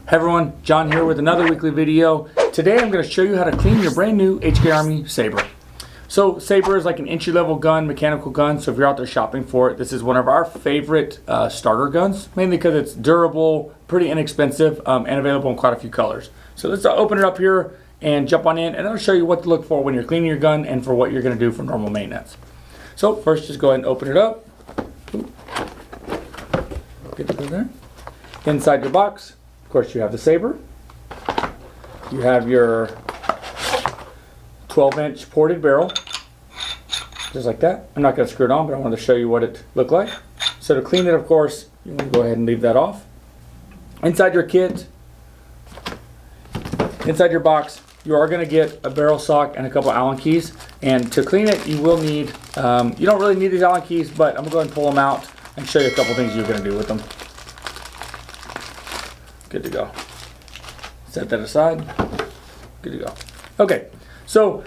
Hey everyone, John here with another weekly video. Today I'm going to show you how to clean your brand new HK Army Sabr. So Sabr is like an entry-level gun, mechanical gun, so if you're out there shopping for it, this is one of our favorite starter guns, mainly because it's durable, pretty inexpensive, and available in quite a few colors. So let's open it up here and jump on in, and I'll show you what to look for when you're cleaning your gun and for what you're going to do for normal maintenance. So first just go ahead and open it up. Good to go there. Inside your box, of course, you have the Sabr. You have your 12-inch ported barrel, just like that. I'm not going to screw it on, but I wanted to show you what it looked like. So to clean it, of course, you want to go ahead and leave that off. Inside your kit, inside your box, you are going to get a barrel sock and a couple Allen keys. And to clean it, you will need, you don't really need these Allen keys, but I'm going to go ahead and pull them out and show you a couple things you're going to do with them. Good to go. Set that aside. Good to go. Okay, so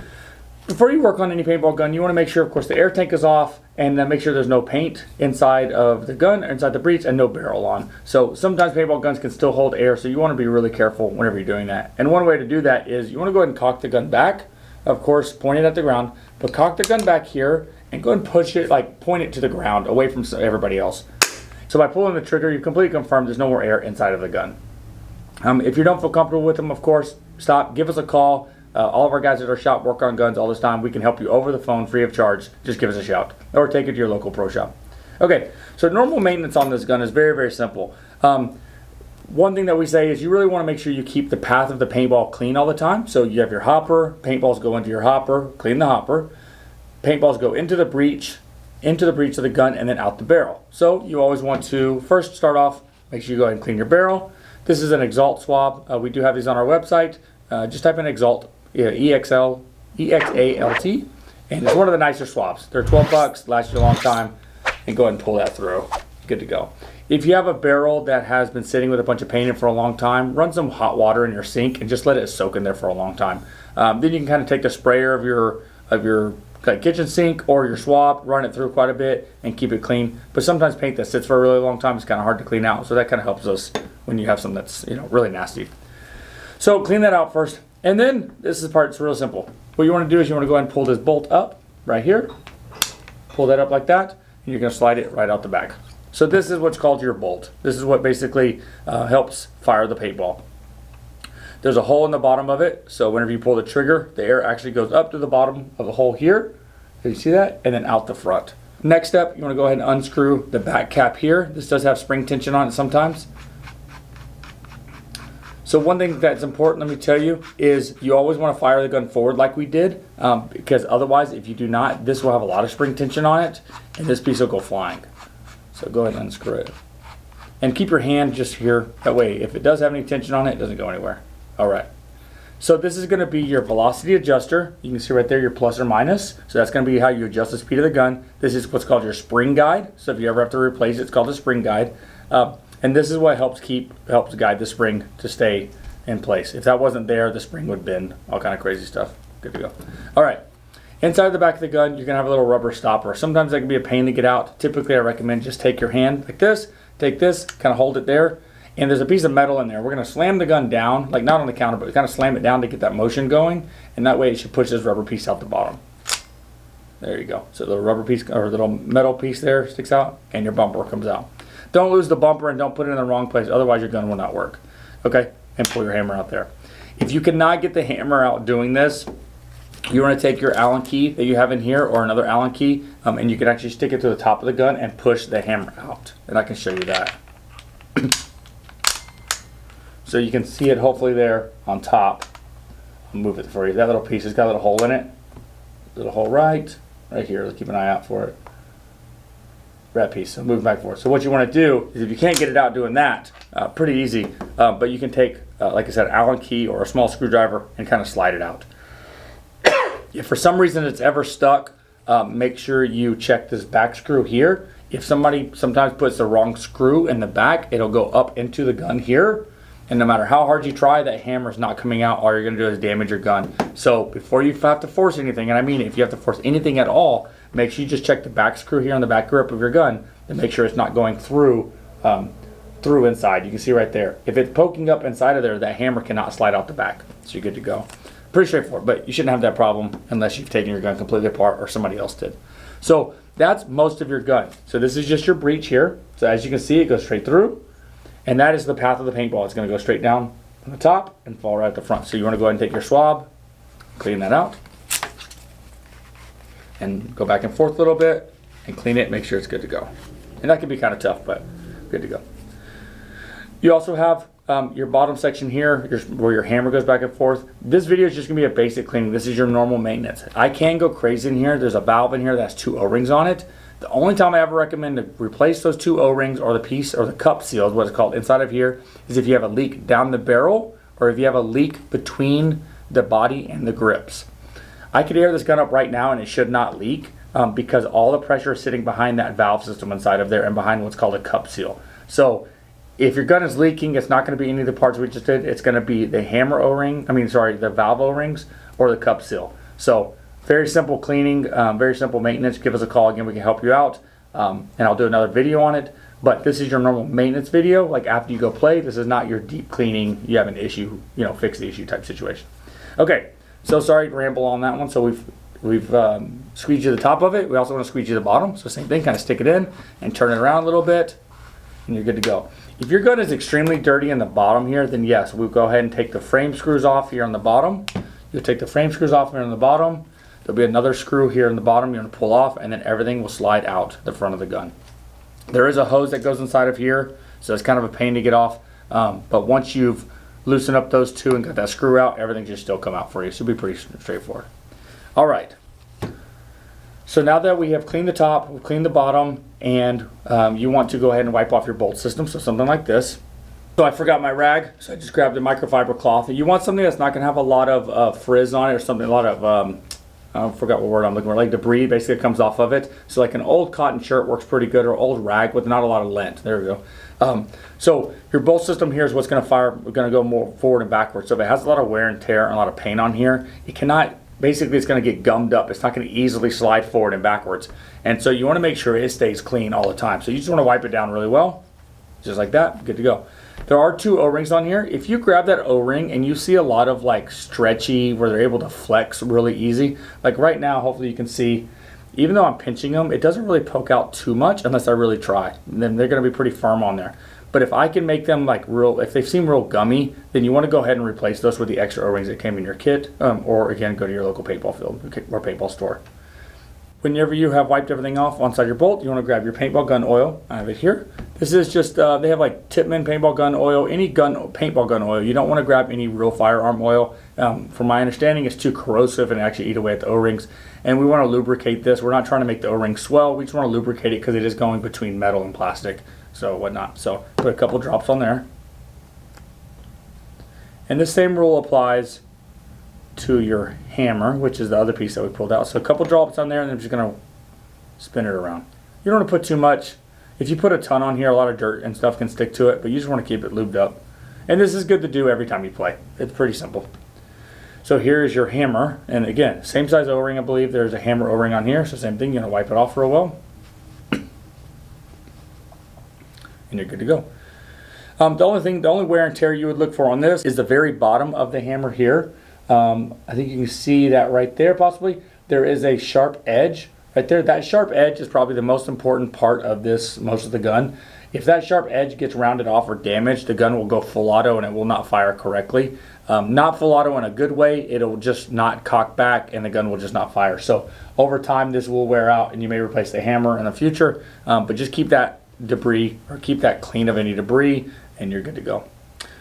before you work on any paintball gun, you want to make sure, of course, the air tank is off, and then make sure there's no paint inside of the gun or inside the breech, and no barrel on. So sometimes paintball guns can still hold air, so you want to be really careful whenever you're doing that. And one way to do that is you want to go ahead and cock the gun back, of course, point it at the ground, but cock the gun back here and go ahead and push it, like point it to the ground, away from everybody else. So by pulling the trigger, you completely confirm there's no more air inside of the gun. If you don't feel comfortable with them, of course, stop, give us a call. All of our guys at our shop work on guns all this time. We can help you over the phone free of charge. Just give us a shout or take it to your local pro shop. Okay, so normal maintenance on this gun is very, very simple. One thing that we say is you really want to make sure you keep the path of the paintball clean all the time. So you have your hopper, paintballs go into your hopper, clean the hopper. Paintballs go into the breech of the gun, and then out the barrel. So you always want to first start off, make sure you go ahead and clean your barrel. This is an Exalt swab. We do have these on our website. Just type in Exalt, E-X-A-L-T, and it's one of the nicer swabs. They're 12 bucks, last you a long time, and go ahead and pull that through. Good to go. If you have a barrel that has been sitting with a bunch of paint in for a long time, run some hot water in your sink and just let it soak in there for a long time. Then you can kind of take the sprayer of your kitchen sink or your swab, run it through quite a bit and keep it clean. But sometimes paint that sits for a really long time is kind of hard to clean out, so that kind of helps us when you have something that's really nasty. So clean that out first, and then this is the part that's real simple. What you want to do is you want to go ahead and pull this bolt up right here, pull that up like that, and you're going to slide it right out the back. So this is what's called your bolt. This is what basically helps fire the paintball. There's a hole in the bottom of it, so whenever you pull the trigger, the air actually goes up to the bottom of the hole here. Can you see that? And then out the front. Next step, you want to go ahead and unscrew the back cap here. This does have spring tension on it sometimes. So one thing that's important, let me tell you, is you always want to fire the gun forward like we did, because otherwise, if you do not, this will have a lot of spring tension on it, and this piece will go flying. So go ahead and unscrew it. And keep your hand just here. That way, if it does have any tension on it, it doesn't go anywhere. All right, so this is going to be your velocity adjuster. You can see right there your plus or minus. So that's going to be how you adjust the speed of the gun. This is what's called your spring guide. So if you ever have to replace it, it's called a spring guide. And this is what helps guide the spring to stay in place. If that wasn't there, the spring would bend, all kind of crazy stuff. Good to go. All right, inside the back of the gun, you're going to have a little rubber stopper. Sometimes that can be a pain to get out. Typically, I recommend just take your hand like this, take this, kind of hold it there. And there's a piece of metal in there. We're going to slam the gun down, like not on the counter, but kind of slam it down to get that motion going. And that way it should push this rubber piece out the bottom. There you go. So the rubber piece, or the little metal piece there sticks out, and your bumper comes out. Don't lose the bumper and don't put it in the wrong place. Otherwise your gun will not work. Okay? And pull your hammer out there. If you cannot get the hammer out doing this, you want to take your Allen key that you have in here, or another Allen key, and you can actually stick it to the top of the gun and push the hammer out. And I can show you that. So you can see it hopefully there on top. I'll move it for you. That little piece has got a little hole in it. Little hole right here. Let's keep an eye out for it. That piece. So move back and forth. So what you want to do is, if you can't get it out doing that, pretty easy. But you can take, like I said, an Allen key or a small screwdriver and kind of slide it out. If for some reason it's ever stuck, make sure you check this back screw here. If somebody sometimes puts the wrong screw in the back, it'll go up into the gun here. And no matter how hard you try, that hammer's not coming out. All you're going to do is damage your gun. So before you have to force anything, and I mean if you have to force anything at all, make sure you just check the back screw here on the back grip of your gun and make sure it's not going through through inside. You can see right there. If it's poking up inside of there, that hammer cannot slide out the back. So you're good to go. Pretty straightforward, but you shouldn't have that problem unless you've taken your gun completely apart or somebody else did. So that's most of your gun. So this is just your breech here. So as you can see, it goes straight through. And that is the path of the paintball. It's going to go straight down from the top and fall right at the front. So you want to go ahead and take your swab, clean that out, and go back and forth a little bit and clean it, make sure it's good to go. And that can be kind of tough, but good to go. You also have your bottom section here where your hammer goes back and forth. This video is just going to be a basic cleaning. This is your normal maintenance. I can go crazy in here. There's a valve in here that has 2 O-rings on it. The only time I ever recommend to replace those 2 O-rings or the piece or the cup seal is what it's called inside of here is if you have a leak down the barrel or if you have a leak between the body and the grips. I could air this gun up right now and it should not leak because all the pressure is sitting behind that valve system inside of there and behind what's called a cup seal. So if your gun is leaking, it's not going to be any of the parts we just did. It's going to be the hammer O-ring, the valve O-rings or the cup seal. So very simple cleaning, very simple maintenance. Give us a call again, we can help you out. And I'll do another video on it. But this is your normal maintenance video. Like after you go play, this is not your deep cleaning, you have an issue, fix the issue type situation. Okay, so sorry to ramble on that one. So we've squeegee the top of it. We also want to squeegee the bottom. So same thing, kind of stick it in and turn it around a little bit and you're good to go. If your gun is extremely dirty in the bottom here, then yes, we'll go ahead and take the frame screws off here on the bottom. You'll take the frame screws off here on the bottom. There'll be another screw here in the bottom you're going to pull off, and then everything will slide out the front of the gun. There is a hose that goes inside of here, so it's kind of a pain to get off. But once you've loosened up those 2 and got that screw out, everything should still come out for you. So it'll be pretty straightforward. All right. So now that we have cleaned the top, we've cleaned the bottom, and you want to go ahead and wipe off your bolt system, so something like this. So I forgot my rag, so I just grabbed a microfiber cloth. You want something that's not going to have a lot of frizz on it or something, a lot of, I forgot what word I'm looking for, like debris basically comes off of it. So like an old cotton shirt works pretty good, or old rag with not a lot of lint. There we go. So your bolt system here is what's going to fire. We're going to go more forward and backwards. So if it has a lot of wear and tear and a lot of paint on here, it cannot. Basically, it's going to get gummed up. It's not going to easily slide forward and backwards. And so you want to make sure it stays clean all the time. So you just want to wipe it down really well, just like that. Good to go. There are 2 O-rings on here. If you grab that O-ring and you see a lot of like stretchy where they're able to flex really easy, like right now, hopefully you can see, even though I'm pinching them, it doesn't really poke out too much unless I really try. And then they're going to be pretty firm on there. But if I can make them like real, if they seem real gummy, then you want to go ahead and replace those with the extra O-rings that came in your kit, or again, go to your local paintball field or paintball store. Whenever you have wiped everything off on side your bolt, you want to grab your paintball gun oil. I have it here. This is just, they have like Tipman paintball gun oil, any paintball gun oil. You don't want to grab any real firearm oil. From my understanding, it's too corrosive and actually eat away at the O-rings. And we want to lubricate this. We're not trying to make the O-ring swell. We just want to lubricate it because it is going between metal and plastic. So whatnot. So put a couple drops on there. And the same rule applies to your hammer, which is the other piece that we pulled out. So a couple drops on there and then I'm just going to spin it around. You don't want to put too much. If you put a ton on here, a lot of dirt and stuff can stick to it, but you just want to keep it lubed up. And this is good to do every time you play. It's pretty simple. So here is your hammer. And again, same size O-ring, I believe. There's a hammer O-ring on here. So same thing, you're going to wipe it off real well. And you're good to go. The only wear and tear you would look for on this is the very bottom of the hammer here. I think you can see that right there possibly. There is a sharp edge right there. That sharp edge is probably the most important part of most of the gun. If that sharp edge gets rounded off or damaged, the gun will go full auto and it will not fire correctly. Not full auto in a good way, it'll just not cock back and the gun will just not fire. So over time this will wear out and you may replace the hammer in the future, but just keep that debris or keep that clean of any debris and you're good to go.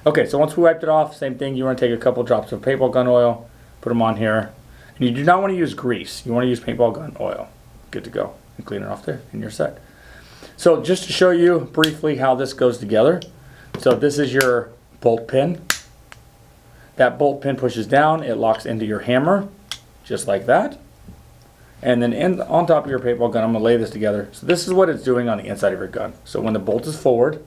Okay, so once we wiped it off, same thing, you want to take a couple drops of paintball gun oil, put them on here, and you do not want to use grease, you want to use paintball gun oil. Good to go, and clean it off there and you're set. So just to show you briefly how this goes together, so this is your bolt pin. That bolt pin pushes down, it locks into your hammer just like that. And then on top of your paintball gun, I'm going to lay this together. So this is what it's doing on the inside of your gun. So when the bolt is forward,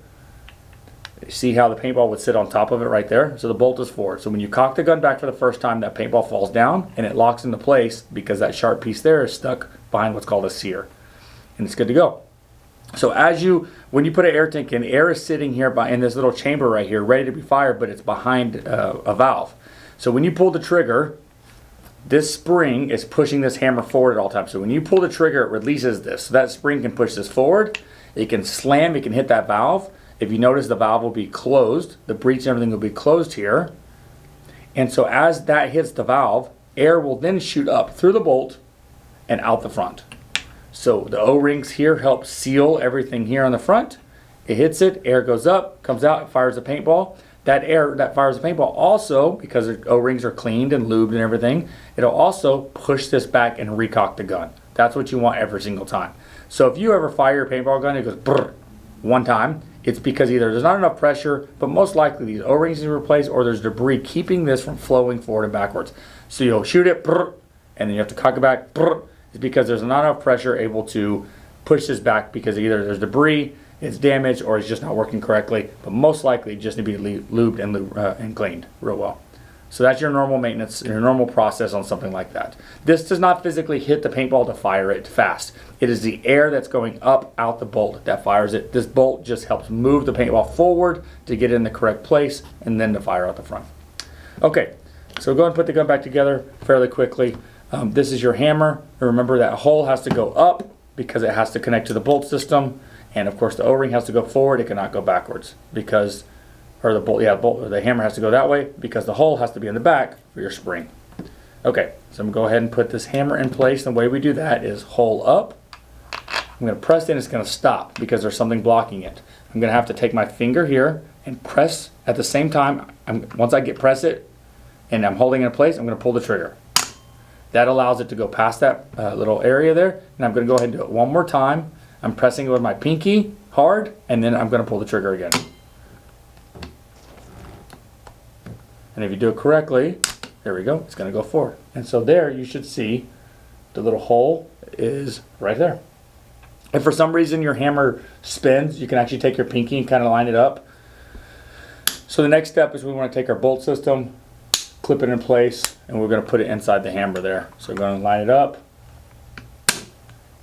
you see how the paintball would sit on top of it right there? So the bolt is forward. So when you cock the gun back for the first time, that paintball falls down and it locks into place because that sharp piece there is stuck behind what's called a sear. And it's good to go. So when you put an air tank in, air is sitting here in this little chamber right here, ready to be fired, but it's behind a valve. So when you pull the trigger, this spring is pushing this hammer forward at all times. So when you pull the trigger, it releases this. So that spring can push this forward. It can slam, it can hit that valve. If you notice, the valve will be closed. The breech and everything will be closed here. And so as that hits the valve, air will then shoot up through the bolt and out the front. So the O-rings here help seal everything here on the front. It hits it, air goes up, comes out, it fires a paintball. That air that fires the paintball also, because the O-rings are cleaned and lubed and everything, it'll also push this back and recock the gun. That's what you want every single time. So if you ever fire your paintball gun, it goes brrr one time, it's because either there's not enough pressure, but most likely these O-rings need to be replaced, or there's debris keeping this from flowing forward and backwards. So you'll shoot it, brrr, and then you have to cock it back, brrr. It's because there's not enough pressure able to push this back, because either there's debris, it's damaged, or it's just not working correctly, but most likely it just need to be lubed and cleaned real well. So that's your normal maintenance, your normal process on something like that. This does not physically hit the paintball to fire it fast. It is the air that's going up out the bolt that fires it. This bolt just helps move the paintball forward to get it in the correct place and then to fire out the front. Okay, so go ahead and put the gun back together fairly quickly. This is your hammer. Remember that hole has to go up because it has to connect to the bolt system. And of course the O-ring has to go forward, it cannot go backwards because, or the hammer has to go that way because the hole has to be in the back for your spring. Okay, so I'm going to go ahead and put this hammer in place. The way we do that is hole up. I'm going to press in, it's going to stop because there's something blocking it. I'm going to have to take my finger here and press at the same time. Once I press it and I'm holding it in place, I'm going to pull the trigger. That allows it to go past that little area there. And I'm going to go ahead and do it one more time. I'm pressing it with my pinky hard, and then I'm going to pull the trigger again. And if you do it correctly, there we go, it's going to go forward. And so there you should see the little hole is right there. If for some reason your hammer spins, you can actually take your pinky and kind of line it up. So the next step is we want to take our bolt system, clip it in place, and we're going to put it inside the hammer there. So we're going to line it up.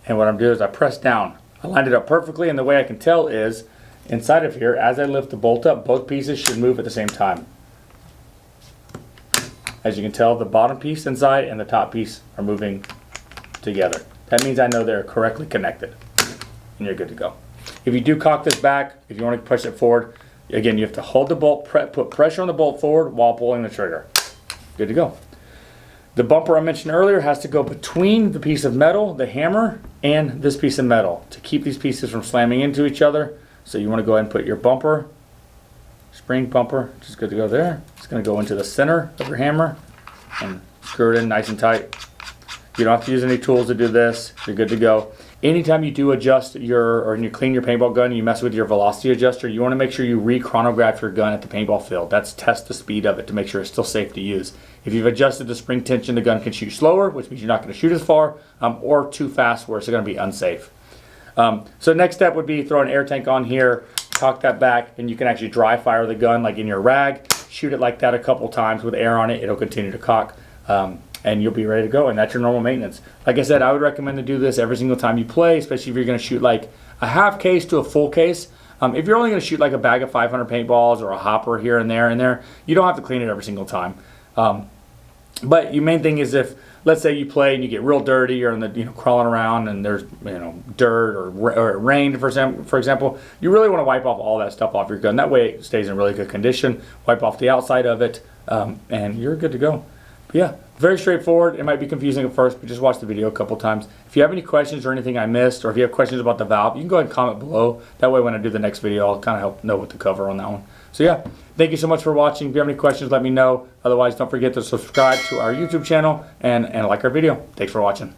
And what I'm doing is I press down. I lined it up perfectly, and the way I can tell is inside of here, as I lift the bolt up, both pieces should move at the same time. As you can tell, the bottom piece inside and the top piece are moving together. That means I know they're correctly connected, and you're good to go. If you do cock this back, if you want to push it forward, again, you have to hold the bolt, put pressure on the bolt forward while pulling the trigger. Good to go. The bumper I mentioned earlier has to go between the piece of metal, the hammer, and this piece of metal to keep these pieces from slamming into each other. So you want to go ahead and put your bumper, spring bumper, which is good to go there. It's going to go into the center of your hammer and screw it in nice and tight. You don't have to use any tools to do this. You're good to go. Anytime you do adjust or you clean your paintball gun, you mess with your velocity adjuster, you want to make sure you re-chronograph your gun at the paintball field. That's test the speed of it to make sure it's still safe to use. If you've adjusted the spring tension, the gun can shoot slower, which means you're not going to shoot as far, or too fast where it's going to be unsafe. So next step would be throw an air tank on here, cock that back, and you can actually dry fire the gun like in your rag. Shoot it like that a couple times with air on it. It'll continue to cock. And you'll be ready to go, and that's your normal maintenance. Like I said, I would recommend to do this every single time you play, especially if you're going to shoot like a half case to a full case. If you're only going to shoot like a bag of 500 paintballs or a hopper here and there, you don't have to clean it every single time. But your main thing is if, let's say you play and you get real dirty, you're in the crawling around and there's dirt or it rained for example, you really want to wipe off all that stuff off your gun. That way it stays in really good condition. Wipe off the outside of it, and you're good to go. But yeah, very straightforward. It might be confusing at first, but just watch the video a couple times. If you have any questions or anything I missed, or if you have questions about the valve, you can go ahead and comment below. That way when I do the next video, I'll kind of help know what to cover on that one. So yeah, thank you so much for watching. If you have any questions, let me know. Otherwise, don't forget to subscribe to our YouTube channel and like our video. Thanks for watching.